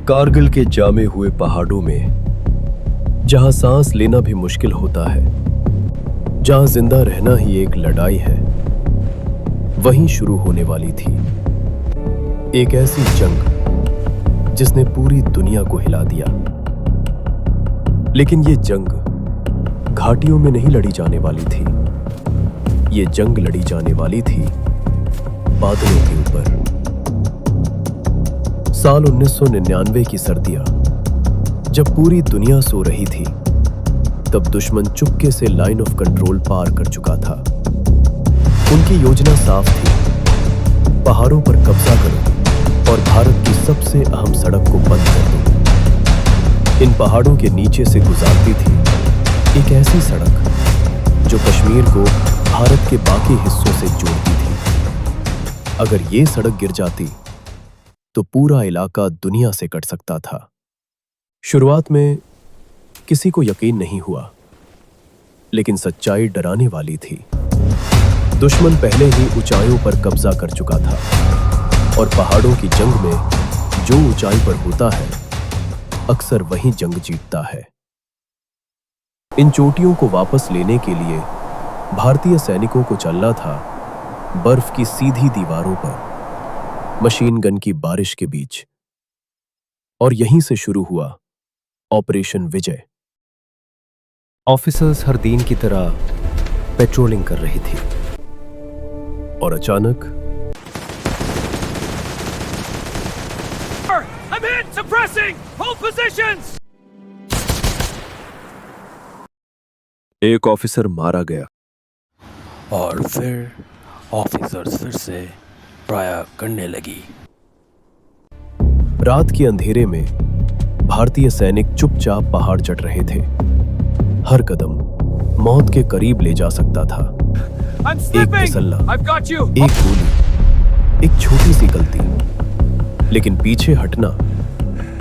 कारगिल के जामे हुए पहाड़ों में, जहां सांस लेना भी मुश्किल होता है, जहां जिंदा रहना ही एक लड़ाई है, वहीं शुरू होने वाली थी एक ऐसी जंग जिसने पूरी दुनिया को हिला दिया। लेकिन ये जंग घाटियों में नहीं लड़ी जाने वाली थी, ये जंग लड़ी जाने वाली थी बादलों के ऊपर। साल 1999 की सर्दियां, जब पूरी दुनिया सो रही थी, तब दुश्मन चुपके से लाइन ऑफ कंट्रोल पार कर चुका था। उनकी योजना साफ थी, पहाड़ों पर कब्जा करो और भारत की सबसे अहम सड़क को बंद कर दो। इन पहाड़ों के नीचे से गुजरती थी एक ऐसी सड़क जो कश्मीर को भारत के बाकी हिस्सों से जोड़ती थी। अगर ये सड़क गिर जाती तो पूरा इलाका दुनिया से कट सकता था। शुरुआत में किसी को यकीन नहीं हुआ, लेकिन सच्चाई डराने वाली थी। दुश्मन पहले ही ऊंचाइयों पर कब्जा कर चुका था, और पहाड़ों की जंग में जो ऊंचाई पर होता है, अक्सर वहीं जंग जीतता है। इन चोटियों को वापस लेने के लिए भारतीय सैनिकों को चलना था बर्फ की सीधी दीवारों पर, मशीन गन की बारिश के बीच। और यहीं से शुरू हुआ ऑपरेशन विजय। ऑफिसर्स हर दिन की तरह पेट्रोलिंग कर रही थी, और अचानक I'm hit! Suppressing! Hold positions! एक ऑफिसर मारा गया, और फिर ऑफिसर्स फिर से प्रयाग करने लगी। रात के अंधेरे में भारतीय सैनिक चुपचाप पहाड़ चढ़ रहे थे। हर कदम मौत के करीब ले जा सकता था। एक फिसलना, एक गोली, एक छोटी सी गलती, लेकिन पीछे हटना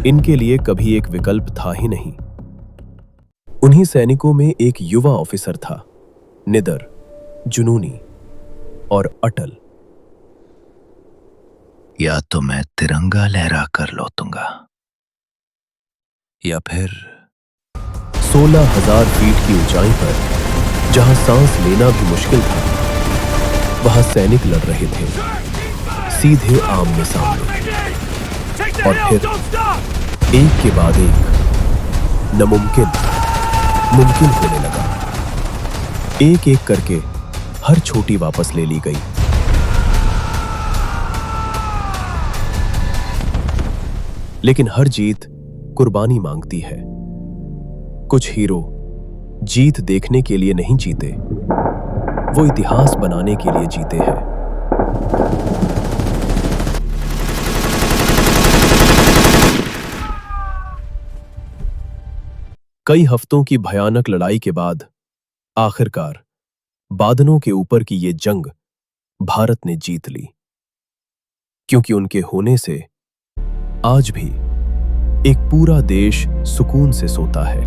इनके लिए कभी एक विकल्प था ही नहीं। उन्हीं सैनिकों में एक युवा ऑफिसर था, निडर, जुनूनी और अटल। या तो मैं तिरंगा लहरा कर लौटूंगा, या फिर 16,000 फीट की ऊंचाई पर, जहां सांस लेना भी मुश्किल था, वहां सैनिक लड़ रहे थे, सीधे आमने सामने। और फिर एक के बाद एक नामुमकिन मुमकिन होने लगा। एक एक करके हर छोटी वापस ले ली गई। लेकिन हर जीत कुर्बानी मांगती है। कुछ हीरो जीत देखने के लिए नहीं जीते, वो इतिहास बनाने के लिए जीते हैं। कई हफ्तों की भयानक लड़ाई के बाद आखिरकार बादलों के ऊपर की ये जंग भारत ने जीत ली, क्योंकि उनके होने से आज भी एक पूरा देश सुकून से सोता है।